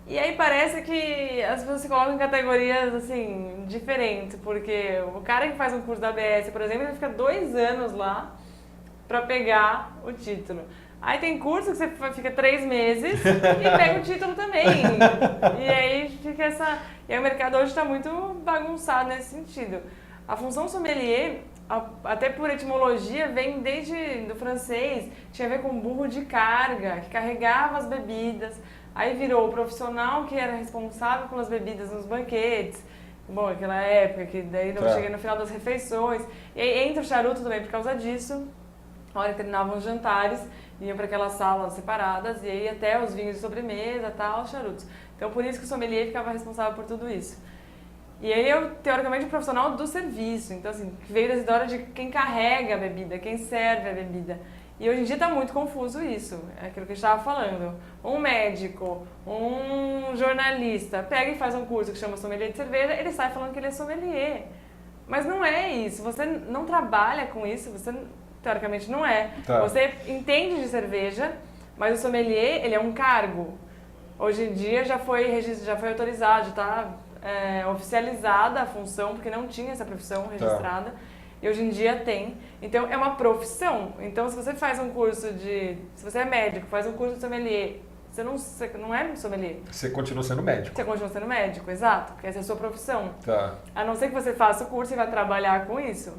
E aí parece que as pessoas se colocam em categorias, assim, diferentes, porque o cara que faz um curso da ABS, por exemplo, ele fica 2 anos lá pra pegar o título. Aí tem curso que você fica 3 meses e pega o título também. E aí fica essa... E aí o mercado hoje está muito bagunçado nesse sentido. A função sommelier, até por etimologia, vem desde do francês, tinha a ver com burro de carga, que carregava as bebidas. Aí virou o profissional que era responsável pelas bebidas nos banquetes. Bom, aquela época, que daí não cheguei no final das refeições. E aí entra o charuto também por causa disso. A hora que terminavam os jantares, iam para aquelas salas separadas, e aí até os vinhos de sobremesa, tal, os charutos. Então, por isso que o sommelier ficava responsável por tudo isso. E aí eu, teoricamente, um profissional do serviço. Então, assim, veio da história de quem carrega a bebida, quem serve a bebida. E hoje em dia está muito confuso isso, é aquilo que a gente estava falando. Um médico, um jornalista, pega e faz um curso que chama sommelier de cerveja, ele sai falando que ele é sommelier. Mas não é isso, você não trabalha com isso, você... Teoricamente não é. Tá. Você entende de cerveja, mas o sommelier, ele é um cargo. Hoje em dia já foi autorizado, já está oficializada a função, porque não tinha essa profissão registrada. Tá. E hoje em dia tem. Então é uma profissão. Então se você faz um curso de... Se você é médico, faz um curso de sommelier, você não é sommelier. Você continua sendo médico. Você continua sendo médico, exato. Porque essa é a sua profissão. Tá. A não ser que você faça o curso e vá trabalhar com isso.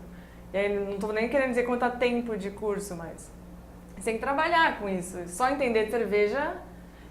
E aí, não estou nem querendo dizer quanto tempo de curso, mas você tem que trabalhar com isso. Só entender de cerveja,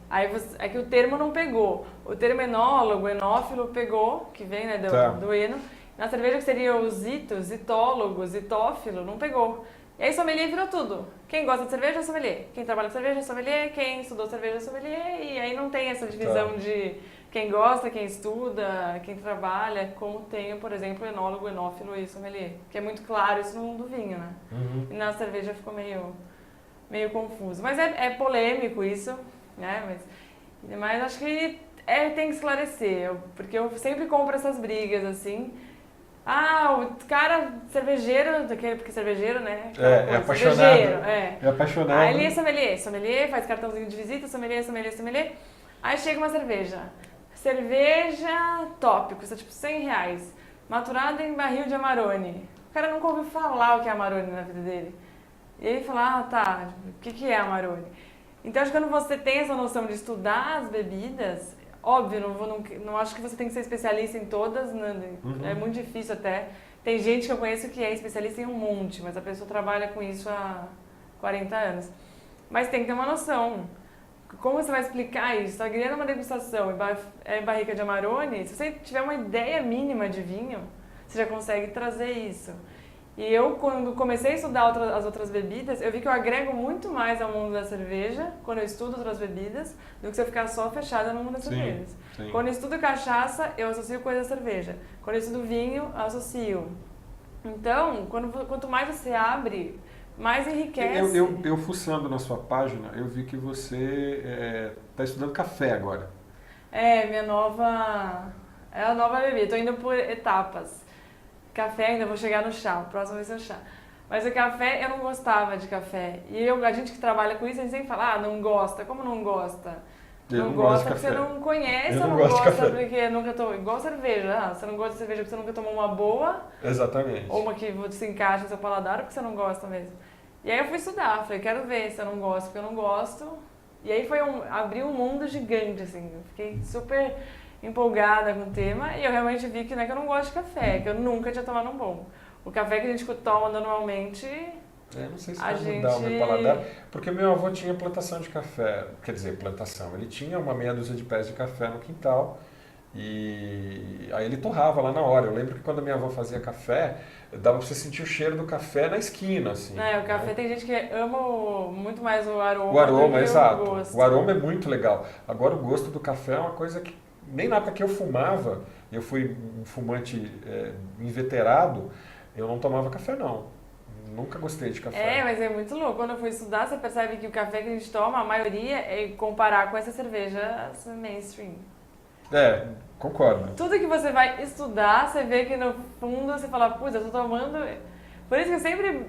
aí é que o termo não pegou. O termo enólogo, enófilo pegou, que vem, né, do eno. Na cerveja que seria o zito, zitólogo, zitófilo, não pegou. E aí sommelier virou tudo. Quem gosta de cerveja é sommelier. Quem trabalha com cerveja é sommelier. Quem estudou cerveja é sommelier. E aí não tem essa divisão de quem gosta, quem estuda, quem trabalha, como tem, por exemplo, enólogo, enófilo e sommelier. Que é muito claro isso no mundo do vinho, né? Uhum. E na cerveja ficou meio confuso. Mas é polêmico isso, né? Mas acho que tem que esclarecer, porque eu sempre compro essas brigas, assim. Ah, o cara cervejeiro, porque cervejeiro, né? É apaixonado. É apaixonado. Aí ele é sommelier, faz cartãozinho de visita, sommelier. Aí chega uma cerveja top, custa tipo R$100, maturada em barril de Amarone. O cara nunca ouviu falar o que é Amarone na vida dele. E ele fala, o que é Amarone? Então acho que quando você tem essa noção de estudar as bebidas, óbvio, não acho que você tem que ser especialista em todas, né? É muito difícil até. Tem gente que eu conheço que é especialista em um monte, mas a pessoa trabalha com isso há 40 anos. Mas tem que ter uma noção. Como você vai explicar isso? Está criando uma degustação em barrica de Amarone, se você tiver uma ideia mínima de vinho, você já consegue trazer isso. E eu, quando comecei a estudar as outras bebidas, eu vi que eu agrego muito mais ao mundo da cerveja, quando eu estudo outras bebidas, do que se eu ficar só fechada no mundo das cervejas. Sim. Quando eu estudo cachaça, eu associo coisa à cerveja. Quando eu estudo vinho, eu associo. Então, quanto mais você abre, mais enriquece. Eu fuçando na sua página, eu vi que você está estudando café agora. É a nova bebida. Estou indo por etapas. Café, ainda vou chegar no chá, o próximo vai ser o chá. Mas o café, eu não gostava de café. E a gente que trabalha com isso, a gente sempre fala, não gosta. Como não gosta? Não gosta porque você não conhece, ou não gosta porque nunca tomou. Igual cerveja. Você não gosta de cerveja porque você nunca tomou uma boa. Exatamente. Ou uma que se encaixa no seu paladar, ou porque você não gosta mesmo. E aí eu fui estudar, falei, quero ver se eu não gosto, porque eu não gosto. E aí abriu um mundo gigante, assim. Eu fiquei super empolgada com o tema e eu realmente vi que não é que eu não gosto de café, que eu nunca tinha tomado um bom. O café que a gente toma normalmente... não sei se vai mudar o meu paladar, porque meu avô tinha plantação de café, quer dizer, ele tinha uma meia dúzia de pés de café no quintal e aí ele torrava lá na hora. Eu lembro que quando a minha avó fazia café, dava pra você sentir o cheiro do café na esquina, assim. O café tem gente que ama muito mais o aroma. O aroma, exato. O gosto. O aroma é muito legal. Agora o gosto do café é uma coisa que nem na época que eu fumava, eu fui um fumante inveterado, eu não tomava café não. Nunca gostei de café. Mas é muito louco. Quando eu fui estudar, você percebe que o café que a gente toma, a maioria é comparar com essa cerveja mainstream. Concordo. Tudo que você vai estudar, você vê que no fundo você fala, eu tô tomando... Por isso que eu sempre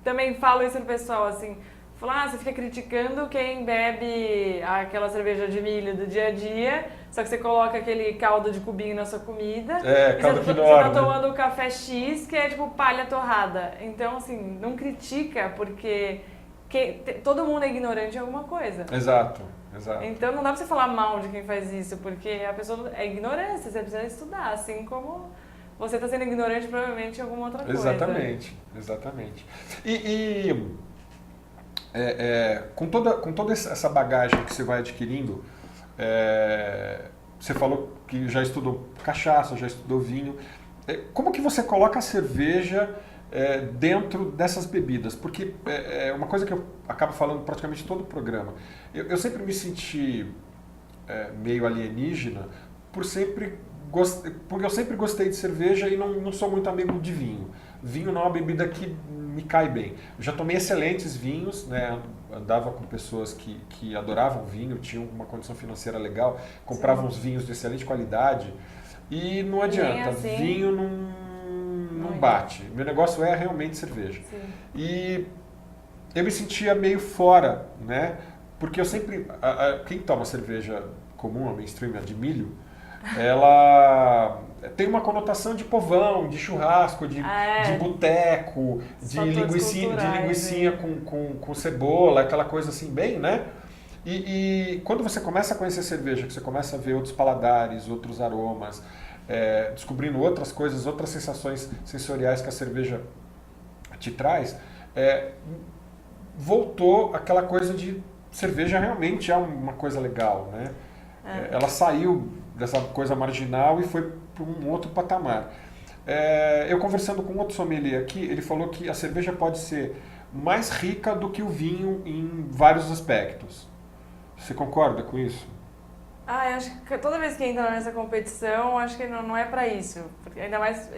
também falo isso pro pessoal, assim, Falar, você fica criticando quem bebe aquela cerveja de milho do dia a dia, só que você coloca aquele caldo de cubinho na sua comida. Caldo você quinoa, tá tomando o café X, que é tipo palha torrada. Então, assim, não critica, porque todo mundo é ignorante em alguma coisa. Exato. Então não dá pra você falar mal de quem faz isso, porque a pessoa é ignorância, você precisa estudar, assim como você está sendo ignorante provavelmente em alguma outra coisa. Exatamente. Com toda essa bagagem que você vai adquirindo, você falou que já estudou cachaça, já estudou vinho. Como que você coloca a cerveja dentro dessas bebidas? Porque é uma coisa que eu acabo falando praticamente todo o programa. Eu sempre me senti meio alienígena porque eu sempre gostei de cerveja e não sou muito amigo de vinho. Vinho não é uma bebida que me cai bem. Eu já tomei excelentes vinhos, né? Andava com pessoas que adoravam vinho, tinham uma condição financeira legal, compravam uns vinhos de excelente qualidade e não adianta, assim, vinho não bate. Meu negócio é realmente cerveja. Sim. E eu me sentia meio fora, né? Porque eu sempre... quem toma cerveja comum, a mainstream, a de milho, ela tem uma conotação de povão, de churrasco, de boteco, de linguicinha com cebola, aquela coisa assim bem, né? E quando você começa a conhecer cerveja, que você começa a ver outros paladares, outros aromas, descobrindo outras coisas, outras sensações sensoriais que a cerveja te traz, voltou aquela coisa de cerveja realmente é uma coisa legal, né? Ela saiu dessa coisa marginal e foi para um outro patamar. Eu conversando com outro sommelier aqui, ele falou que a cerveja pode ser mais rica do que o vinho em vários aspectos. Você concorda com isso? Eu acho que toda vez que entra nessa competição, acho que não é pra isso. Porque, ainda mais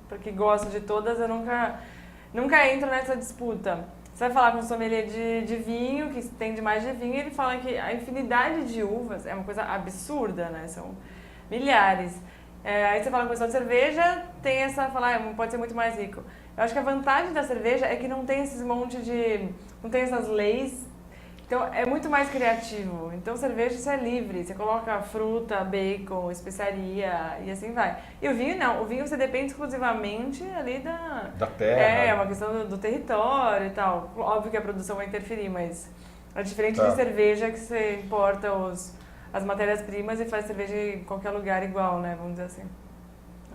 porque gosto de todas, eu nunca entro nessa disputa. Você vai falar com um sommelier de vinho, que entende mais de vinho, e ele fala que a infinidade de uvas é uma coisa absurda, né? São milhares. Aí você fala com o pessoal de cerveja, tem essa, pode ser muito mais rico. Eu acho que a vantagem da cerveja é que não tem esses não tem essas leis. Então é muito mais criativo. Então cerveja você é livre, você coloca fruta, bacon, especiaria e assim vai. E o vinho não, o vinho você depende exclusivamente ali da terra. É uma questão do território e tal. Óbvio que a produção vai interferir, mas é diferente de cerveja que você importa as matérias-primas e faz cerveja em qualquer lugar igual, né? Vamos dizer assim.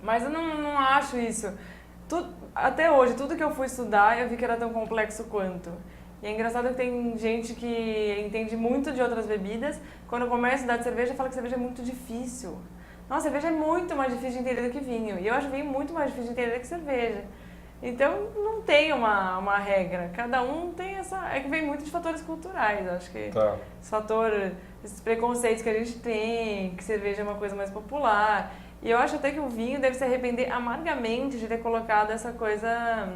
Mas eu não acho isso. Até hoje, tudo que eu fui estudar, eu vi que era tão complexo quanto. E é engraçado que tem gente que entende muito de outras bebidas. Quando começa a estudar de cerveja, fala que cerveja é muito difícil. Nossa, cerveja é muito mais difícil de entender do que vinho. E eu acho vinho muito mais difícil de entender do que cerveja. Então, não tem uma regra. Cada um tem essa... É que vem muito de fatores culturais. Acho que esses preconceitos que a gente tem, que cerveja é uma coisa mais popular. E eu acho até que o vinho deve se arrepender amargamente de ter colocado essa coisa...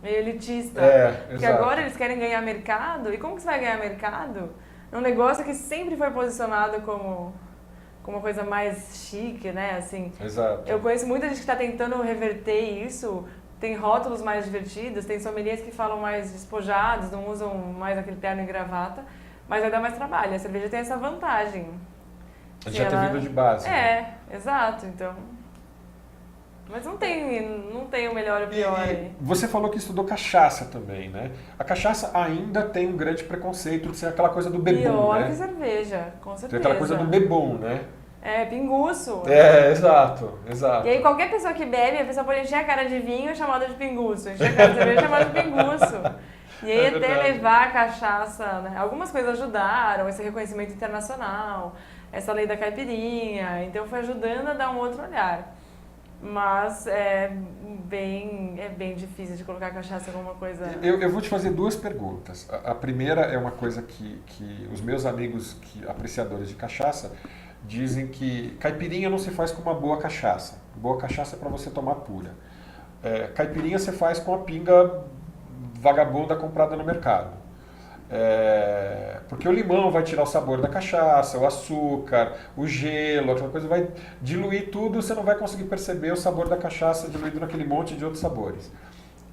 meio elitista. Porque agora eles querem ganhar mercado. E como que você vai ganhar mercado? É um negócio que sempre foi posicionado como uma coisa mais chique, né? Assim, Exato. Eu conheço muita gente que está tentando reverter isso. Tem rótulos mais divertidos, tem sommeliers que falam mais despojados, não usam mais aquele terno e gravata. Mas vai dar mais trabalho. A cerveja tem essa vantagem. Já tem vindo de base. Exato. Então... Mas não tem o melhor e o pior aí. Você falou que estudou cachaça também, né? A cachaça ainda tem um grande preconceito de ser aquela coisa do bebum, pior né? que cerveja, com certeza. Tem aquela coisa do bebum, né? Pinguço. Exato. E aí qualquer pessoa que bebe, a pessoa pode encher a cara de vinho e chamada de pinguço. Encher a cara de cerveja chamada de pinguço. E aí até levar a cachaça, né? Algumas coisas ajudaram, esse reconhecimento internacional, essa lei da caipirinha. Então foi ajudando a dar um outro olhar. Mas é bem difícil de colocar cachaça como uma coisa... Eu vou te fazer duas perguntas. A primeira é uma coisa que os meus amigos apreciadores de cachaça dizem que caipirinha não se faz com uma boa cachaça. Boa cachaça é para você tomar pura. Caipirinha você faz com a pinga vagabunda comprada no mercado. Porque o limão vai tirar o sabor da cachaça, o açúcar, o gelo, aquela coisa vai diluir tudo, você não vai conseguir perceber o sabor da cachaça diluído naquele monte de outros sabores.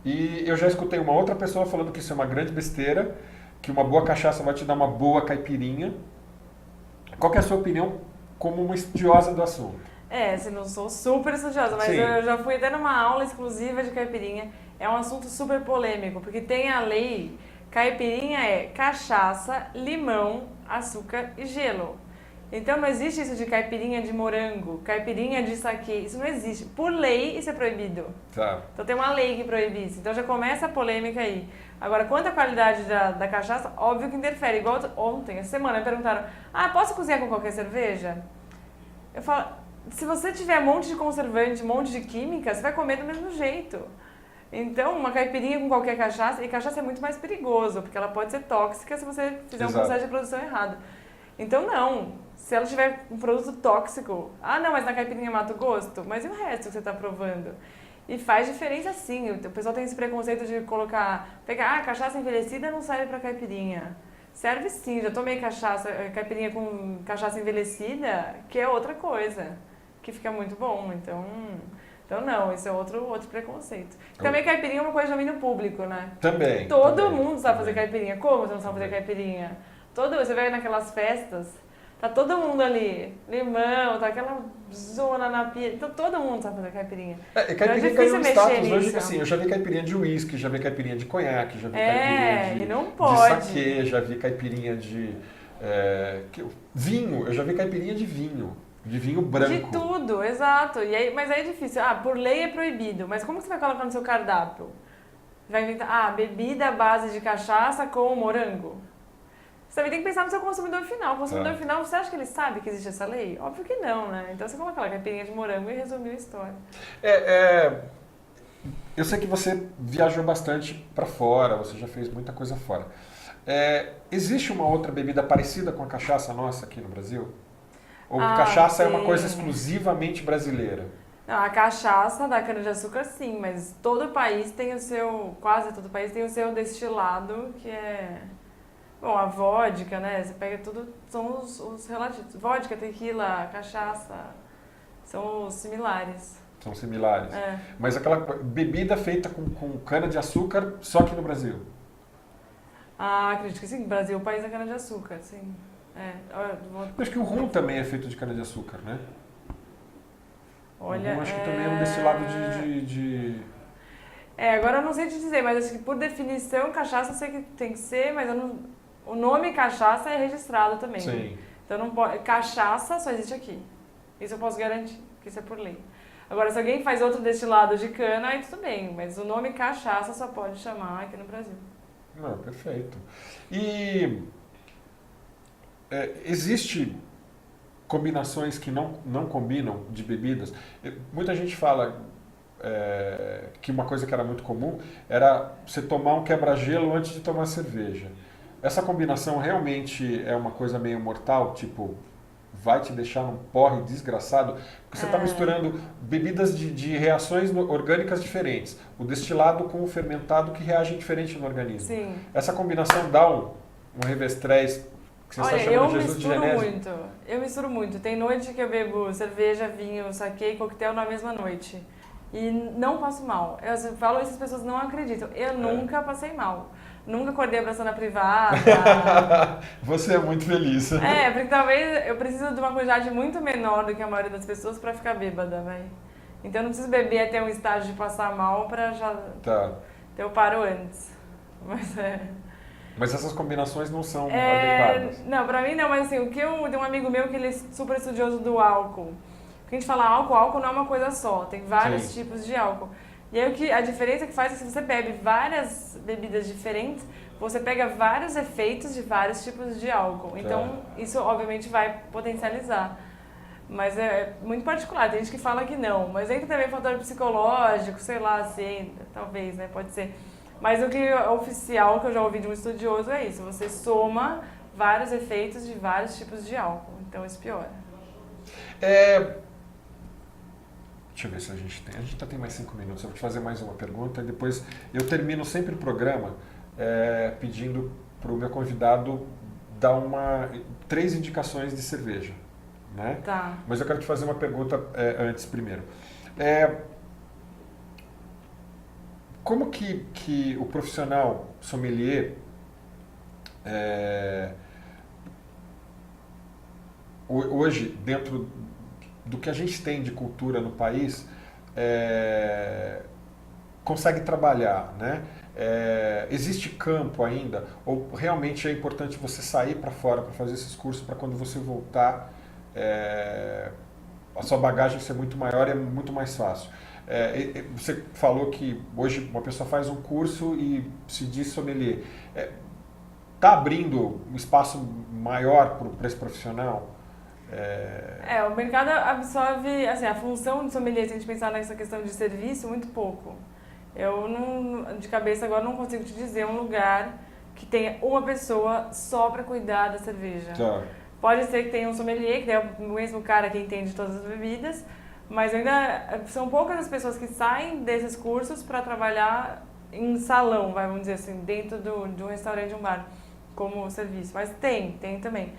E eu já escutei uma outra pessoa falando que isso é uma grande besteira, que uma boa cachaça vai te dar uma boa caipirinha. Qual que é a sua opinião como uma estudiosa do assunto? Assim, não sou super estudiosa, mas Sim. eu já fui até numa aula exclusiva de caipirinha. É um assunto super polêmico, porque tem a lei, caipirinha é cachaça, limão, açúcar e gelo. Então não existe isso de caipirinha de morango, caipirinha de saquê, isso não existe. Por lei isso é proibido. Tá. Então tem uma lei que proíbe isso. Então já começa a polêmica aí. Agora, quanto à qualidade da cachaça, óbvio que interfere. Igual ontem, essa semana, me perguntaram, posso cozinhar com qualquer cerveja? Eu falo, se você tiver um monte de conservante, um monte de química, você vai comer do mesmo jeito. Então, uma caipirinha com qualquer cachaça, e cachaça é muito mais perigoso, porque ela pode ser tóxica se você fizer um processo de produção errado. Então, não. Se ela tiver um produto tóxico, não, mas na caipirinha mata o gosto? Mas e o resto que você está provando? E faz diferença sim. O pessoal tem esse preconceito de pegar, cachaça envelhecida não serve para caipirinha. Serve sim, já tomei caipirinha com cachaça envelhecida, que é outra coisa, que fica muito bom. Então não, isso é outro preconceito. Também caipirinha é uma coisa de domínio público, né? Também. Todo mundo sabe fazer caipirinha. Como você não sabe fazer caipirinha? Você vai naquelas festas, tá todo mundo ali, limão, tá aquela zona na pia, então todo mundo sabe fazer caipirinha. Caipirinha ganhou um status hoje, assim, eu já vi caipirinha de uísque, já vi caipirinha de conhaque, já vi caipirinha de saquê, já vi caipirinha de vinho, eu já vi caipirinha de vinho branco. De tudo, exato. Mas aí é difícil, por lei é proibido, mas como você vai colocar no seu cardápio? Vai inventar, bebida à base de cachaça com morango? Você também tem que pensar no seu consumidor final. O consumidor final, você acha que ele sabe que existe essa lei? Óbvio que não, né? Então você coloca lá caipirinha de morango e resumiu a história. Eu sei que você viajou bastante para fora, você já fez muita coisa fora. Existe uma outra bebida parecida com a cachaça nossa aqui no Brasil? Ou cachaça é uma coisa exclusivamente brasileira? Não, a cachaça da cana-de-açúcar sim, mas todo país tem quase todo país tem o seu destilado, que é... Bom, a vodka, né? Você pega tudo, são os relativos. Vodka, tequila, cachaça, são os similares. São similares. Mas aquela bebida feita com cana-de-açúcar só aqui no Brasil? Acredito que sim. Brasil é o país da cana-de-açúcar, sim. Acho que o rum também é feito de cana-de-açúcar, né? Olha, o rum acho que também é um destilado de... agora eu não sei te dizer, mas acho que por definição, cachaça eu sei que tem que ser, mas o nome cachaça é registrado também. Sim. Então não pode, cachaça só existe aqui. Isso eu posso garantir, que isso é por lei. Agora, se alguém faz outro destilado de cana, aí tudo bem, mas o nome cachaça só pode chamar aqui no Brasil. Não, perfeito. E existe combinações que não combinam de bebidas? Muita gente fala que uma coisa que era muito comum era você tomar um quebra-gelo antes de tomar cerveja. Essa combinação realmente é uma coisa meio mortal, tipo, vai te deixar num porre desgraçado, porque você está misturando bebidas de reações orgânicas diferentes, o destilado com o fermentado que reagem diferente no organismo. Sim. Essa combinação dá um revestrez que você está chamando de Jesus de genésio? Eu misturo muito. Tem noite que eu bebo cerveja, vinho, saquê e coquetel na mesma noite. E não passo mal. Eu falo isso, as pessoas não acreditam. Eu nunca passei mal. Nunca acordei abraçando a privada. Você é muito feliz. Porque talvez eu preciso de uma quantidade muito menor do que a maioria das pessoas para ficar bêbada, velho. Então eu não preciso beber até um estágio de passar mal para já... Então eu paro antes. Mas essas combinações não são adequadas? Não, pra mim não, mas assim, tem um amigo meu que ele é super estudioso do álcool. Porque a gente fala álcool não é uma coisa só, tem vários tipos de álcool. E aí a diferença que faz é que se você bebe várias bebidas diferentes, você pega vários efeitos de vários tipos de álcool. Então isso obviamente vai potencializar. Mas é muito particular, tem gente que fala que não. Mas entra também fator psicológico, sei lá, assim, talvez, né, pode ser. Mas o que é oficial, que eu já ouvi de um estudioso, é isso. Você soma vários efeitos de vários tipos de álcool. Então isso piora. Deixa eu ver se a gente tem. A gente ainda tem mais 5 minutos. Eu vou te fazer mais uma pergunta. E depois eu termino sempre o programa pedindo para o meu convidado dar 3 indicações de cerveja. Né? Tá. Mas eu quero te fazer uma pergunta antes primeiro. Como que o profissional sommelier Hoje, dentro do que a gente tem de cultura no país, consegue trabalhar, né? Existe campo ainda? Ou realmente é importante você sair para fora para fazer esses cursos para quando você voltar a sua bagagem ser muito maior e é muito mais fácil? Você falou que hoje uma pessoa faz um curso e se diz sommelier. Está abrindo um espaço maior para esse profissional? O mercado absorve, assim, a função de sommelier, se a gente pensar nessa questão de serviço, muito pouco. Eu, de cabeça agora, não consigo te dizer um lugar que tenha uma pessoa só para cuidar da cerveja. Tá. Pode ser que tenha um sommelier, que é o mesmo cara que entende todas as bebidas, mas ainda são poucas as pessoas que saem desses cursos para trabalhar em salão, vamos dizer assim, dentro de um restaurante, um bar, como serviço. Mas tem também.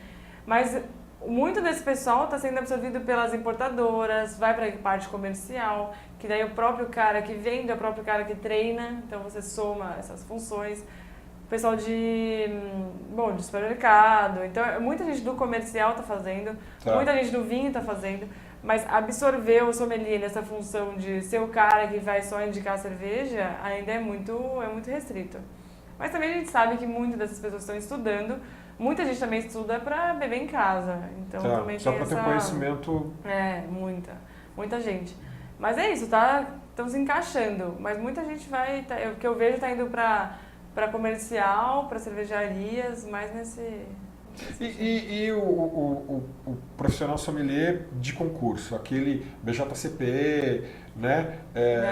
Mas muito desse pessoal está sendo absorvido pelas importadoras, vai para a parte comercial, que daí o próprio cara que vende é o próprio cara que treina, então você soma essas funções. O pessoal de supermercado, então muita gente do comercial está fazendo, muita gente do vinho está fazendo, mas absorver o sommelier nessa função de ser o cara que vai só indicar cerveja ainda é muito restrito. Mas também a gente sabe que muitas dessas pessoas estão estudando. Muita gente também estuda para beber em casa, então também só tem para ter conhecimento. Muita gente. Mas é isso, estão se encaixando, mas muita gente o que eu vejo está indo para comercial, para cervejarias, mais nesse E o profissional sommelier de concurso, aquele BJCP, né?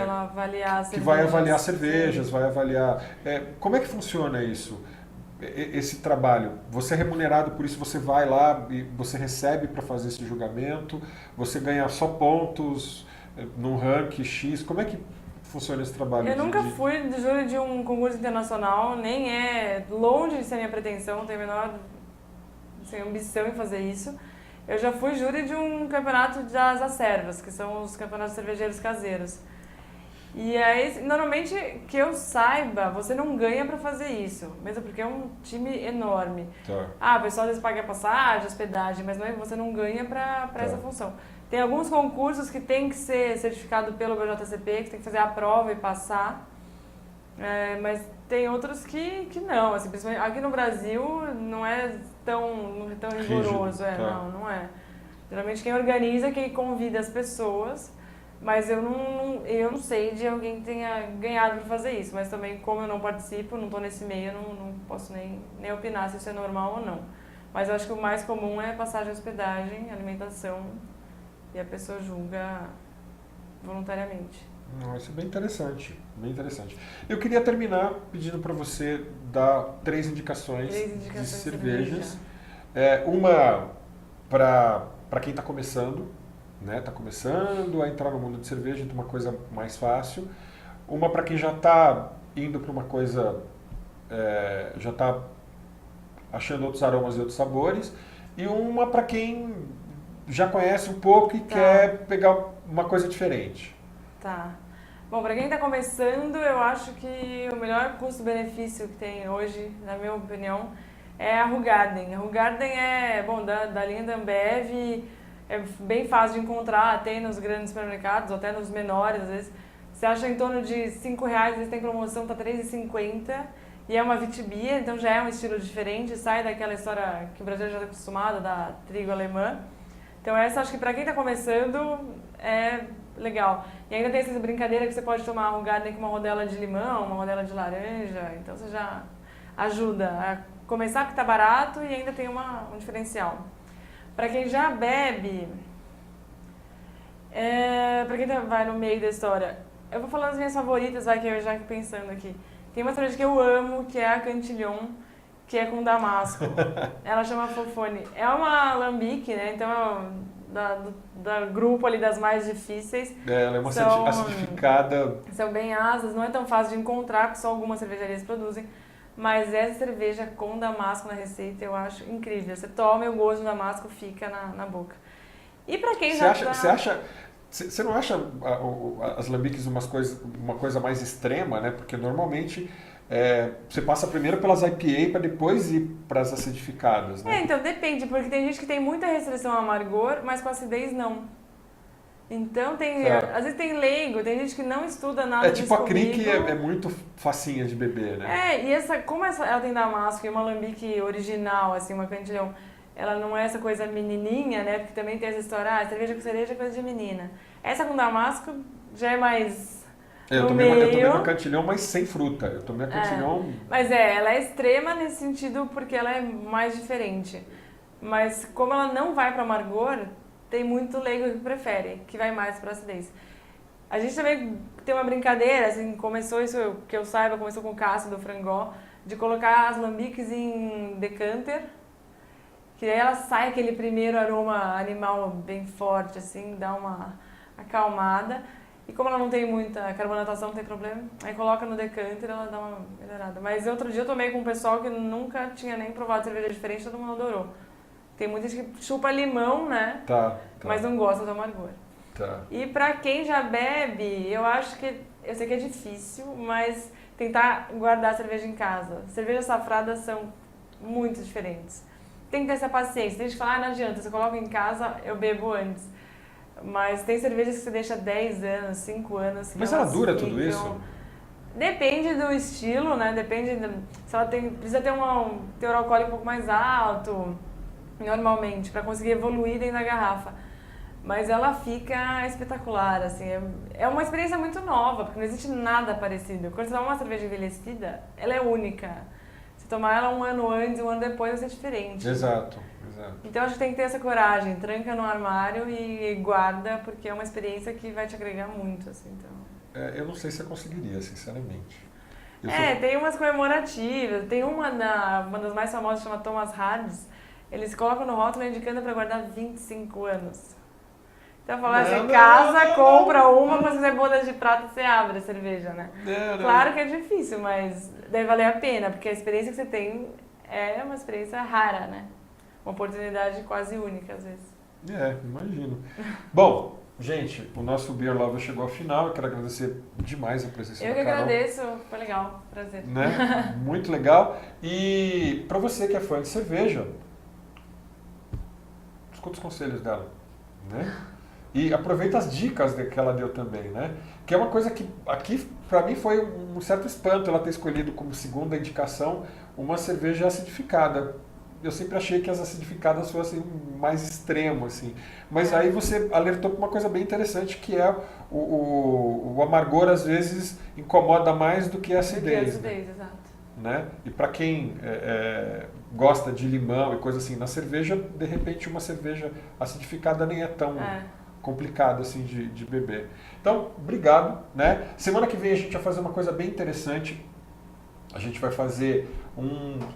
Avaliar que vai avaliar cervejas, vai avaliar. Como é que funciona isso? Esse trabalho, você é remunerado por isso, você vai lá e você recebe para fazer esse julgamento, você ganha só pontos num ranking X, como é que funciona esse trabalho? Eu nunca fui de júri de um concurso internacional, nem é longe de ser a minha pretensão, não tenho a menor ambição em fazer isso. Eu já fui júri de um campeonato das acervas, que são os campeonatos cervejeiros caseiros. E aí, normalmente, que eu saiba, você não ganha para fazer isso, mesmo porque é um time enorme. Tá. O pessoal às vezes paga passagem, hospedagem, mas você não ganha para essa função. Tem alguns concursos que tem que ser certificado pelo BJCP, que tem que fazer a prova e passar, mas tem outros que não. Assim, principalmente aqui no Brasil não é tão rigoroso, não é. Geralmente quem organiza, quem convida as pessoas. Mas eu não sei de alguém que tenha ganhado para fazer isso. Mas também, como eu não participo, não estou nesse meio, eu não posso nem opinar se isso é normal ou não. Mas eu acho que o mais comum é passagem, hospedagem, alimentação, e a pessoa julga voluntariamente. Isso é bem interessante, bem interessante. Eu queria terminar pedindo para você dar 3 indicações de cervejas. Uma para quem está começando, né? Está começando a entrar no mundo de cerveja, então uma coisa mais fácil. Uma para quem já está indo para uma coisa, já está achando outros aromas e outros sabores. E uma para quem já conhece um pouco e quer pegar uma coisa diferente. Tá. Bom, para quem está começando, eu acho que o melhor custo-benefício que tem hoje, na minha opinião, é a Hoegaarden. A Hoegaarden é, da linha da Ambev, é bem fácil de encontrar, tem nos grandes supermercados, ou até nos menores, às vezes. Você acha em torno de R$5, às vezes tem promoção, tá R$3,50. E é uma Witbier, então já é um estilo diferente, sai daquela história que o brasileiro já está acostumado, da trigo alemã. Então essa, acho que para quem está começando, é legal. E ainda tem essa brincadeira que você pode tomar a Hoegaarden com uma rodela de limão, uma rodela de laranja, então você já ajuda a começar porque está barato e ainda tem um diferencial. Para quem já bebe, para quem vai no meio da história, eu vou falando as minhas favoritas, que eu já pensando aqui. Tem uma cerveja que eu amo, que é a Cantillon, que é com damasco. Ela chama Fofone. É uma alambique, né? Então, da grupo ali das mais difíceis. Ela é uma acidificada. São bem asas, não é tão fácil de encontrar, porque só algumas cervejarias produzem. Mas essa cerveja com damasco na receita eu acho incrível. Você toma e o gosto do damasco fica na boca. E pra quem Você não acha as lambiques uma coisa mais extrema, né? Porque normalmente você passa primeiro pelas IPA para depois ir para as acidificadas, né? Então depende, porque tem gente que tem muita restrição ao amargor, mas com acidez não. Então às vezes tem leigo, tem gente que não estuda nada disso tipo a Crick comigo. é muito facinha de beber, né? E como ela tem damasco e uma alambique original, assim, uma cantilhão, ela não é essa coisa menininha, né? Porque também tem essa história, cerveja com cereja é coisa de menina. Essa com damasco já é mais... Eu tomei uma cantilhão, mas sem fruta. Eu tomei a cantilhão... Mas ela é extrema nesse sentido porque ela é mais diferente. Mas como ela não vai para amargor, tem muito leigo que prefere, que vai mais para acidez. A gente também tem uma brincadeira, assim, começou isso, que eu saiba, começou com o Cássio do Frangó, de colocar as lambiques em decanter, que daí ela sai aquele primeiro aroma animal bem forte, assim, dá uma acalmada. E como ela não tem muita carbonatação, não tem problema, aí coloca no decanter e ela dá uma melhorada. Mas outro dia eu tomei com um pessoal que nunca tinha nem provado cerveja diferente, todo mundo adorou. Tem muita gente que chupa limão, né? Tá. Mas não gosta do amargor. Tá. E pra quem já bebe, eu acho que, eu sei que é difícil, mas tentar guardar a cerveja em casa. Cervejas safradas são muito diferentes. Tem que ter essa paciência. Tem gente que fala, não adianta, você coloca em casa, eu bebo antes. Mas tem cervejas que você deixa 10 anos, 5 anos. Mas ela dura tudo isso? Depende do estilo, né? Depende se ela precisa ter um teor alcoólico um pouco mais alto, normalmente, para conseguir evoluir dentro da garrafa. Mas ela fica espetacular, assim. É uma experiência muito nova, porque não existe nada parecido. Quando você toma uma cerveja envelhecida, ela é única. Se tomar ela um ano antes, um ano depois, vai ser diferente. Exato. Então acho que tem que ter essa coragem, tranca no armário e guarda, porque é uma experiência que vai te agregar muito, assim, então. Eu não sei se eu conseguiria, sinceramente. Tem umas comemorativas, tem uma das mais famosas, chama Thomas Harris, eles colocam no rótulo indicando para guardar 25 anos. Então fala assim, compra uma, quando você quiser boda de prata, você abre a cerveja, né? Claro que é difícil, mas deve valer a pena, porque a experiência que você tem é uma experiência rara, né? Uma oportunidade quase única, às vezes. Imagino. Bom, gente, o nosso Beer Lover chegou ao final. Eu quero agradecer demais a presença da Carol. Eu que agradeço, foi legal, prazer. Né? Muito legal. E para você que é fã de cerveja, escuta os conselhos dela, né? E aproveita as dicas que ela deu também, né? Que é uma coisa que aqui, para mim, foi um certo espanto ela ter escolhido como segunda indicação uma cerveja acidificada. Eu sempre achei que as acidificadas fossem mais extremo, assim. Mas aí você alertou para uma coisa bem interessante, que é o amargor, às vezes, incomoda mais do que a acidez. Exato. Né? E para quem gosta de limão e coisa assim na cerveja, de repente uma cerveja acidificada nem é tão complicado assim de beber. Então, obrigado, né? Semana que vem a gente vai fazer uma coisa bem interessante. A gente vai fazer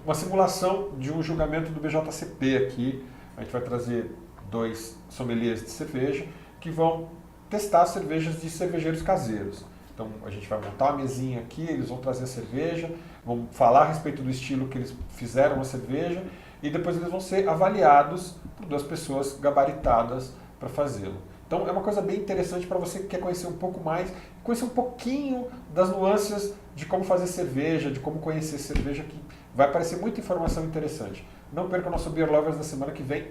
uma simulação de um julgamento do BJCP aqui. A gente vai trazer 2 sommeliers de cerveja que vão testar cervejas de cervejeiros caseiros. Então a gente vai montar uma mesinha aqui, eles vão trazer a cerveja, vão falar a respeito do estilo que eles fizeram a cerveja e depois eles vão ser avaliados por 2 pessoas gabaritadas para fazê-lo. Então é uma coisa bem interessante para você que quer conhecer um pouco mais, conhecer um pouquinho das nuances de como fazer cerveja, de como conhecer cerveja, que vai aparecer muita informação interessante. Não perca o nosso Beer Lovers da semana que vem.